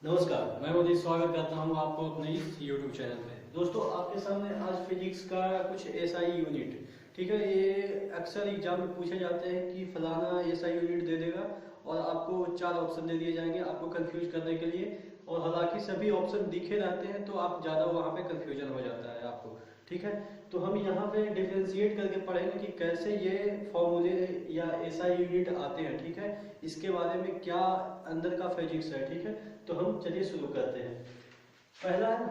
नमस्कार, मैं मोदी स्वागत करता हूं आपको अपने इस YouTube चैनल पे। दोस्तों, आपके सामने आज फिजिक्स का कुछ एसआई यूनिट, ठीक है। ये अक्सर एग्जाम में पूछे जाते हैं कि फलाना एसआई यूनिट दे देगा और आपको 4 ऑप्शन दे दिए जाएंगे आपको कंफ्यूज करने के लिए। और हालांकि सभी ऑप्शन दिखे रहते हैं तो आप ज़्यादा वहाँ पे कंफ्यूजन हो जाता है आपको, ठीक है। तो हम यहाँ पे डिफ्रेंशिएट करके पढ़ेंगे कि कैसे ये फॉर्मूले या एसआई यूनिट आते हैं, ठीक है। इसके बारे में क्या अंदर का फिजिक्स है, ठीक है। तो हम चलिए शुरू करते हैं। पहला है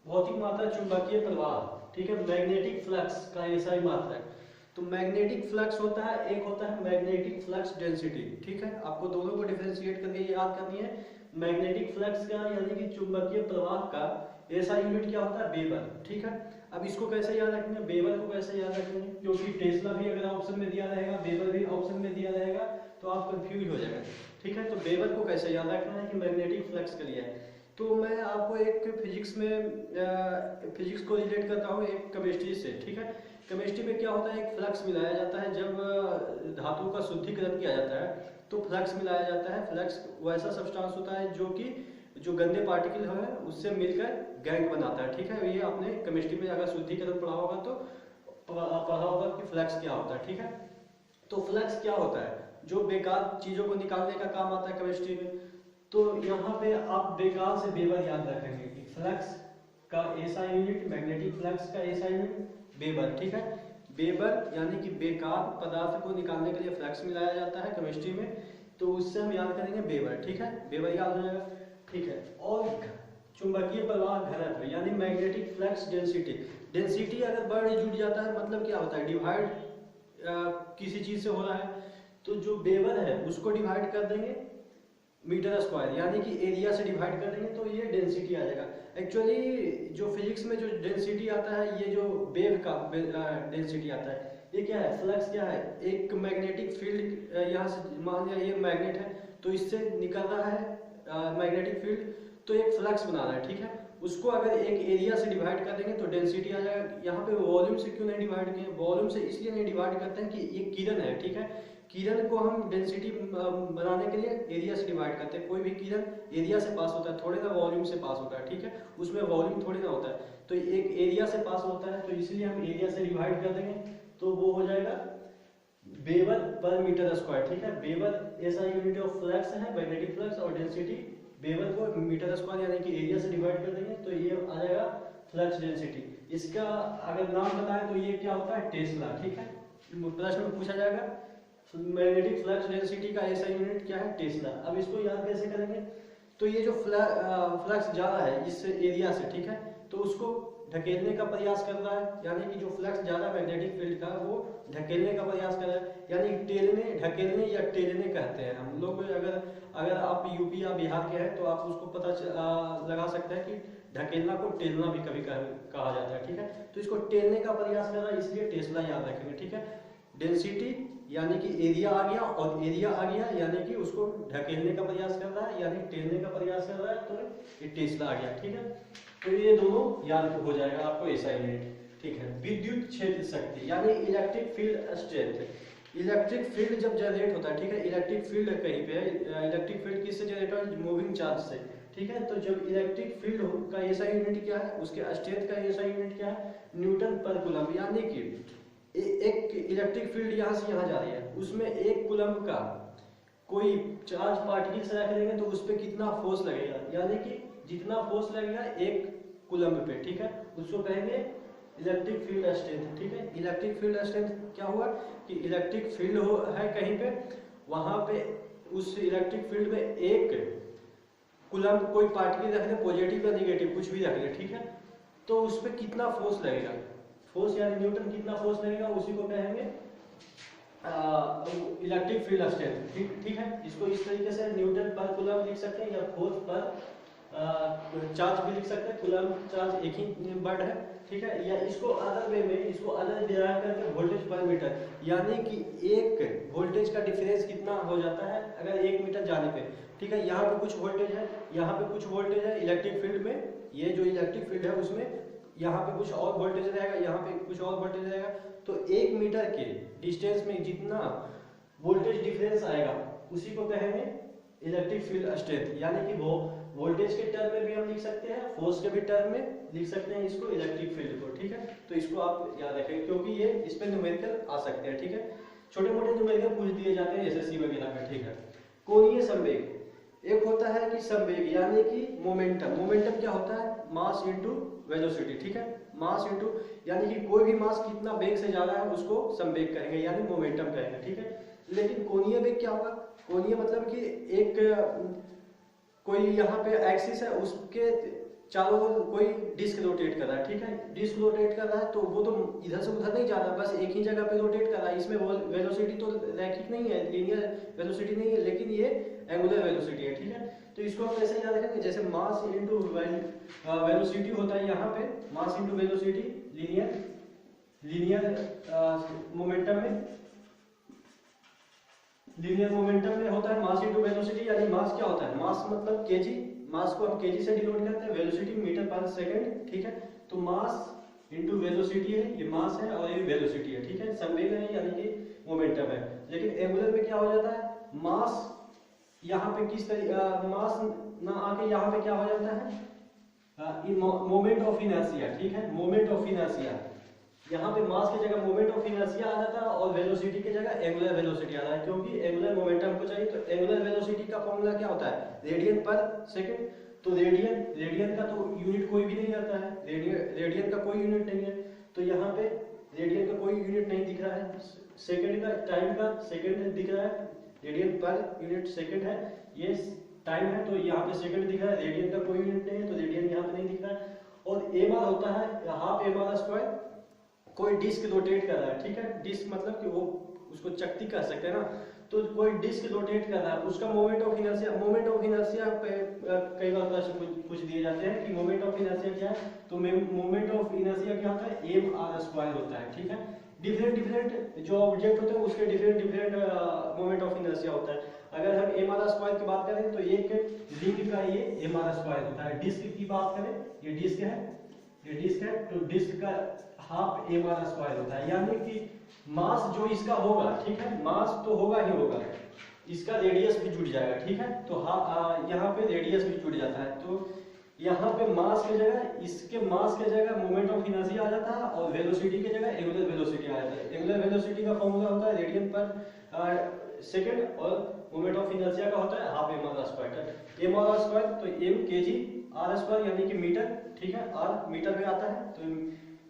भौतिक मात्रा चुंबकीय प्रवाह, ठीक है। मैग्नेटिक फ्लक्स का एसआई मात्रक। तो मैग्नेटिक फ्लक्स होता है, एक होता है मैग्नेटिक फ्लक्स डेंसिटी, ठीक है। आपको दोनों को डिफरेंशिएट करके याद करनी है। मैग्नेटिक फ्लक्स का यानी कि चुंबकीय प्रवाह का एसआई यूनिट क्या होता है, वेबर, ठीक है। अब इसको कैसे याद रखेंगे, वेबर को कैसे याद रखेंगे, क्योंकि टेस्ला भी अगर ऑप्शन में दिया रहेगा, वेबर भी ऑप्शन में दिया रहेगा, तो आप कंफ्यूज हो जाएगा, ठीक है। तो वेबर को कैसे याद रखना है कि मैग्नेटिक फ्लक्स के लिए है। तो मैं आपको एक फिजिक्स में फिजिक्स को रिलेट करता हूँ एक केमिस्ट्री से, ठीक है। केमिस्ट्री में क्या होता है, एक फ्लक्स मिलाया जाता है जब धातु का शुद्धिकरण किया जाता है तो फ्लक्स मिलाया जाता है। फ्लक्स वैसा सब्सटेंस होता है जो कि जो गंदे पार्टिकल है उससे मिलकर गैंग बनाता है, ठीक है। ये आपने केमिस्ट्री में अगर शुद्धिकरण पढ़ा होगा तो पढ़ा होगा कि फ्लक्स क्या होता है, ठीक है। तो फ्लक्स क्या होता है, जो बेकार चीजों को निकालने का काम आता है केमिस्ट्री में। तो यहाँ पे आप बेकार से वेबर याद रखेंगे कि फ्लक्स का एसआई यूनिट, मैग्नेटिक फ्लक्स का एसआई यूनिट वेबर, ठीक है। वेबर यानी कि बेकार पदार्थ को निकालने के लिए फ्लक्स मिलाया जाता है केमिस्ट्री में, तो उससे हम याद करेंगे वेबर, ठीक है। वेबर याद हो जाएगा, ठीक है। और चुंबकीय प्रवाह घनत्व यानी मैग्नेटिक फ्लक्स डेंसिटी। डेंसिटी अगर बढ़ जुड़ जाता है मतलब क्या होता है, डिवाइड किसी चीज से हो रहा है तो जो वेबर है उसको डिवाइड कर देंगे मीटर स्क्वायर यानी कि एरिया से डिवाइड कर देंगे तो ये डेंसिटी आ जाएगा। एक्चुअली जो फिजिक्स में जो डेंसिटी आता है, ये जो वेव का डेंसिटी आता है, ये क्या है, फ्लक्स क्या है, एक मैग्नेटिक फील्ड यहाँ से मान लिया ये मैग्नेट है तो इससे निकल रहा है मैग्नेटिक फील्ड, तो एक फ्लक्स बना रहा है, ठीक है। उसको अगर एक एरिया से डिवाइड कर देंगे तो डेंसिटी आ जाएगा। यहाँ पे वॉल्यूम से क्यों नहीं डिवाइड किए, वॉल्यूम से इसलिए नहीं डिवाइड करते हैं कि ये किरण है, ठीक है। किरण को हम डेंसिटी बनाने के लिए एरिया से डिवाइड करते हैं। कोई भी किरण एरिया से पास होता है, थोड़े ना वॉल्यूम से पास होता है, ठीक है। उसमें वॉल्यूम थोड़ी ना होता है, तो एक एरिया से पास होता है तो इसलिए हम एरिया से डिवाइड कर देंगे तो वो हो जाएगा वेबर पर मीटर स्क्वायर, ठीक है। वेबर ऐसा यूनिट ऑफ फ्लक्स है, मैग्नेटिक फ्लक्स, और डेंसिटी वेबर को मीटर स्क्वायर यानी कि एरिया से डिवाइड कर देंगे तो ये आ जाएगा फ्लक्स डेंसिटी। इसका अगर नाम बताएं तो ये क्या होता है, टेस्ला, ठीक है। प्रश्न में पूछा जाएगा मैग्नेटिक फ्लक्स डेंसिटी का ऐसा यूनिट क्या है, टेस्ला। अब इसको याद कैसे करेंगे, तो ये जो फ्लक्स जा रहा है इस एरिया से, ठीक है, तो उसको ढकेलने का प्रयास कर रहा है, यानी कि जो फ्लक्स जा रहा है मैग्नेटिक फील्ड का वो ढकेलने का प्रयास कर रहा है, यानी टेलने, ढकेलने या टेलने कहते हैं हम लोग। अगर अगर आप यूपी या बिहार के हैं तो आप उसको लगा सकते हैं कि ढकेलना को टेलना भी कभी कहा जाता है, ठीक है। तो इसको टेलने का प्रयास कर रहा है इसलिए टेस्ला याद रखेंगे, ठीक है। डेंसिटी यानी कि एरिया आ गया, और एरिया आ गया यानी कि उसको ढकेलने का प्रयास कर रहा है यानी टेलने का प्रयास कर रहा है, तो ये टेस्ला आ गया, ठीक है। तो ये दोनों याद हो जाएगा आपको ऐसा यूनिट, ठीक है। विद्युत क्षेत्र शक्ति यानी electric field strength. Electric field जब जनरेट होता है, ठीक है, इलेक्ट्रिक फील्ड कहीं पे है, इलेक्ट्रिक फील्ड किससे जनरेट होता है, मूविंग चार्ज से, ठीक है। तो जब इलेक्ट्रिक फील्ड का ऐसा यूनिट क्या है, उसके स्ट्रेंथ का ऐसा यूनिट क्या है, न्यूटन पर कूलम। यानी कि एक इलेक्ट्रिक फील्ड यहाँ से यहाँ जा रही है, उसमें एक कूलम का कोई चार्ज पार्टिकल से रख देंगे तो उस पर कितना फोर्स लगेगा, यानी कि जितना फोर्स लगेगा एक कूलम पे, ठीक है, उसको कहेंगे इलेक्ट्रिक फील्ड स्ट्रेंथ, ठीक है। इलेक्ट्रिक फील्ड स्ट्रेंथ क्या हुआ कि इलेक्ट्रिक फील्ड है कहीं पे, वहां पे उस इलेक्ट्रिक फील्ड में एक कूलम कोई पार्टिकल रख दे, पॉजिटिव या नेगेटिव कुछ भी रख दे, ठीक है, तो उस पर कितना फोर्स लगेगा, फोर्स यानी न्यूटन कितना फोर्स लगेगा, उसी को कहेंगे इलेक्ट्रिक फील्ड स्ट्रेंथ, ठीक है। इसको इस तरीके से न्यूटन पर कूलम लिख सकते हैं या फोर्स पर चार्ज भी लिख सकते हैं, कूलम चार्ज एक ही वर्ड है, ठीक है। या इसको अदर वे में, इसको अदर डिराइव करके वोल्टेज पर मीटर, यानी कि एक वोल्टेज का डिफरेंस कितना हो जाता है अगर 1 मीटर जाने पे, ठीक है। यहाँ पे कुछ वोल्टेज है, यहाँ पे कुछ वोल्टेज है इलेक्ट्रिक फील्ड में, ये जो इलेक्ट्रिक फील्ड है उसमें यहाँ पे कुछ और वोल्टेज रहेगा, यहाँ पे कुछ और वोल्टेज रहेगा, तो 1 मीटर के डिस्टेंस में जितना वोल्टेज डिफरेंस आएगा उसी को कहेंगे इलेक्ट्रिक फील्ड स्ट्रेंथ, यानी कि वो वोल्टेज के टर्म में भी हम लिख सकते हैं, फोर्स के भी टर्म में लिख सकते हैं इसको, इलेक्ट्रिक फील्ड को। ठीक है, तो इसको आप याद रखेंगे क्योंकि ये इसमें न्यूमेरिकल आ सकते हैं। ठीक है, छोटे मोटे न्यूमेरिकल पूछ दिए जाते हैं एसएससी वगैरह में। ठीक है, कोणीय संवेग, एक होता है कि संवेग यानी कि मोमेंटम। मोमेंटम क्या होता है? Mass into velocity. ठीक है, मास इनटू यानी कि कोई भी मास कितना वेग से जा रहा है उसको संवेग कहेंगे यानी मोमेंटम कहेंगे। ठीक है, लेकिन कोणीय वेग क्या होगा? कोणीय मतलब कि एक कोई यहाँ पे एक्सिस है, उसके चारों ओर कोई डिस्क रोटेट कर रहा है। ठीक है, डिस्क रोटेट कर रहा है तो वो तो इधर से उधर नहीं जा रहा, बस एक ही जगह पे रोटेट कर रहा है। इसमें वेलोसिटी तो रैखिक नहीं है, लीनियर वेलोसिटी नहीं है, लेकिन ये एंगुलर वेलोसिटी है। ठीक है, तो इसको हम कैसे याद रखेंगे? जैसे मास इनटू वेलोसिटी होता है, यहाँ पे mass into velocity linear momentum में होता है मास इनटू वेलोसिटी। यानी मास क्या होता है? मास मतलब केजी, मास को हम केजी से डिनोट करते हैं, वेलोसिटी मीटर पर सेकंड। ठीक है, तो मास इनटू वेलोसिटी है, ये मास है और ये वेलोसिटी है। ठीक है, संवेग है यानी कि मोमेंटम है। लेकिन एंगुलर में क्या हो जाता है? मास यहाँ पे किस तरीके मास ना आके यहाँ पे क्या हो जाता है? Moment of inertia. ठीक है, मोमेंट ऑफ इनर्शिया, यहाँ पे मास की जगह मोमेंट ऑफ इनर्शिया आ जाता है और वेलोसिटी की जगह एंगुलर वेलोसिटी आ रहा है, क्योंकि एंगुलर मोमेंटम को चाहिए। तो एंगुलर वेलोसिटी का फॉर्मूला क्या होता है? रेडियन पर सेकंड। तो रेडियन का तो यूनिट कोई भी नहीं आता है, रेडियन का कोई यूनिट नहीं है, तो यहाँ पे रेडियन का कोई यूनिट नहीं दिख रहा है। सेकंड का, टाइम का सेकंड दिख रहा है, रेडियन पर यूनिट सेकंड है, ये टाइम है तो यहाँ पे सेकंड दिख रहा है, रेडियन का कोई यूनिट नहीं है तो रेडियन यहाँ पे नहीं दिख रहा है। और एम आर होता है हाफ एम आर स्क्वायर, कोई डिस्क रोटेट कर रहा है। ठीक है, डिस्क मतलब कि वो उसको चक्ति कह सकते हैं ना, तो कोई डिस्क रोटेट कर रहा है, उसका मोमेंट ऑफ इनर्शिया पे कई बार प्रश्न पूछ दिए जाते हैं कि मोमेंट ऑफ इनर्शिया क्या है? तो मोमेंट ऑफ इनर्शिया क्या होता है? एम आर स्क्वायर होता है। ठीक है, डिफरेंट जो ऑब्जेक्ट होते हैं उसके डिफरेंट मोमेंट ऑफ इनर्शिया होता है। अगर हम एम आर स्क्वायर की बात करें तो एक रिंग का ये एम आर स्क्वायर होता है। डिस्क की बात करें, ये डिस्क है, तो डिस्क का हाफ एम आर स्क्वायर होता है। यानी कि मास जो इसका होगा, ठीक है, मास तो होगा ही होगा, इसका रेडियस भी जुड़ जाएगा। ठीक है, तो यहाँ पे रेडियस भी जुड़ जाता है, तो यहाँ पे मास की जगह, इसके मास की जगह मोमेंट ऑफ इनर्शिया आ जाता है और वेलोसिटी की जगह एंगुलर वेलोसिटी आ जाता है। एंगुलर वेलोसिटी का फॉर्मूला होता है रेडियन पर सेकंड और मोमेंट ऑफ इनर्शिया का होता है half M R square. M R square तो एम केजी आर स्क्वायर यानी कि मीटर। ठीक है, आर मीटर में आता है तो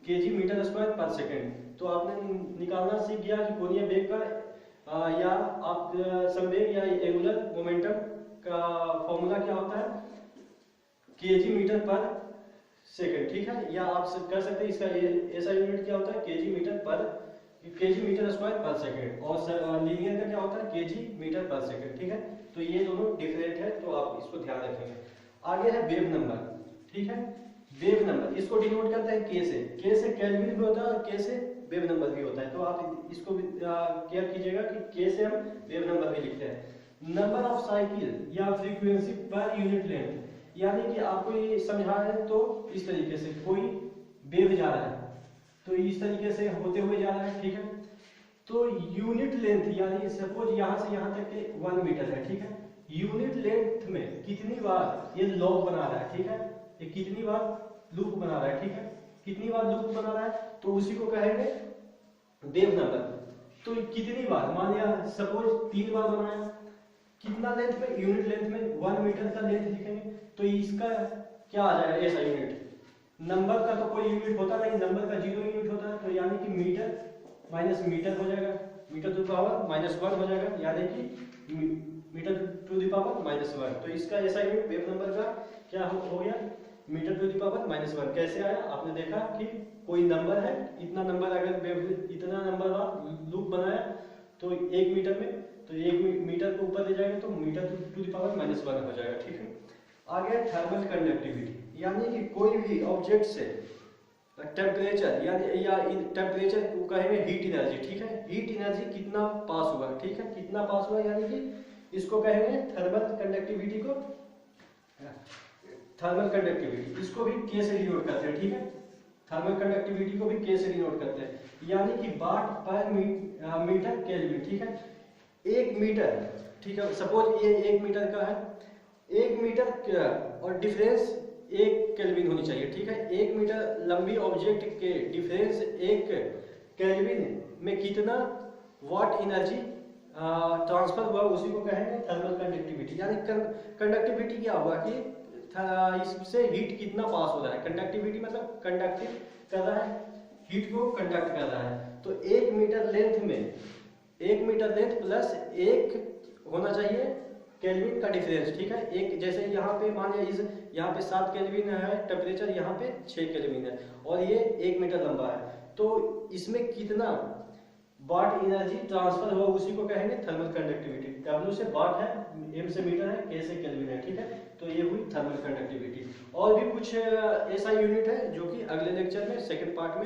केजी मीटर स्क्वायर पर सेकंड। तो आपने निकालना सीख गया कि कोणीय वेग का या आप संवेग या एंगुलर मोमेंटम का फॉर्मूला क्या होता है? केजी मीटर पर सेकंड। ठीक है, या आप कर सकते हैं इसका ऐसा यूनिट क्या होता है? केजी मीटर स्क्वायर पर सेकंड। और लीनियर का क्या होता है? केजी मीटर पर सेकंड। ठीक है, तो ये दोनों डिफरेंट है, तो आप इसको ध्यान रखेंगे। आगे है वेव नंबर। ठीक है, वेव नंबर इसको डिनोट करते हैं के से। के से केल्विन भी होता है और के से वेव नंबर भी होता है, तो आप इसको भी केयर कीजिएगा कि के से हम वेव नंबर भी लिखते हैं। नंबर ऑफ साइकिल या फ्रीक्वेंसी पर यूनिट लेंथ, यानी कि आपको ये समझा है तो इस तरीके से कोई वेव जा रहा है तो इस तरीके से होते हुए जा रहा है। ठीक है, तो यूनिट लेंथ यानी सपोज यहाँ से यहाँ तक के 1 मीटर है। ठीक है, यूनिट लेंथ में कितनी बार ये लॉग बना रहा है? ठीक है, ये कितनी बार लूप बना रहा है? ठीक है, कितनी बार लूप बना रहा है तो उसी को कहेंगे वेव नंबर। तो कितनी बार, मान लिया सपोज 3 बार बनाया, कितना लेंथ में? यूनिट लेंथ में 1 मीटर का लेंथ लिखेंगे, तो इसका क्या आ जाएगा? ऐसा यूनिट। नंबर का तो कोई यूनिट होता नहीं, नंबर का 0 यूनिट होता है, तो यानी कि मीटर माइनस मीटर हो जाएगा, मीटर टू पावर -1 हो जाएगा, यानी कि मीटर टू द पावर -1। तो इसका ऐसा यूनिट वेव नंबर का क्या हो गया? Metre to the power -1। कैसे आया? आपने देखा कि कोई नंबर है, इतना नंबर अगर इतना नंबर लूप बनाया तो 1 मीटर में, तो 1 मीटर को ऊपर ले जाएंगे तो मीटर टू द पावर -1 हो जाएगा। ठीक है, आगे थर्मल कंडक्टिविटी, यानी कि कोई भी ऑब्जेक्ट से टेम्परेचर यानी या टेम्परेचर को कहेंगे हीट एनर्जी। ठीक है, हीट एनर्जी कितना पास हुआ? ठीक है, कितना पास हुआ यानी कि इसको कहेंगे थर्मल कंडक्टिविटी को, थर्मल कंडक्टिविटी इसको भी के से डिनोट करते हैं। ठीक है, थर्मल कंडक्टिविटी को भी के से डिनोट करते हैं, यानी कि वाट पर मीटर केल्विन। ठीक है, 1 मीटर, ठीक है, सपोज ये 1 मीटर का है 1 मीटर और डिफरेंस 1 केल्विन होनी चाहिए, ठीक है। 1 मीटर लंबी ऑब्जेक्ट के डिफरेंस 1 केल्विन में कितना वाट एनर्जी ट्रांसफर हुआ उसी को कहेंगे थर्मल कंडक्टिविटी। यानी कंडक्टिविटी क्या होगा कि इससे हीट कितना पास हो रहा है। कंडक्टिविटी मतलब कंडक्टिव कर रहा है, हीट को कंडक्ट कर रहा है। तो 1 मीटर लेंथ में 1 मीटर लेंथ प्लस 1 होना चाहिए केल्विन का डिफरेंस, ठीक है। एक जैसे यहाँ पे मान लिया इस यहाँ पे 7 केल्विन है टेम्परेचर, यहाँ पे 6 केल्विन है और ये 1 मीटर लंबा है, तो इसमें कितना वाट एनर्जी ट्रांसफर हुआ उसी को कहेंगे थर्मल कंडक्टिविटी। W से वाट है, M से मीटर है, K से केल्विन है, ठीक है। तो ये हुई थर्मल कंडक्टिविटी। और भी कुछ ऐसा यूनिट है जो कि अगले लेक्चर में सेकंड पार्ट में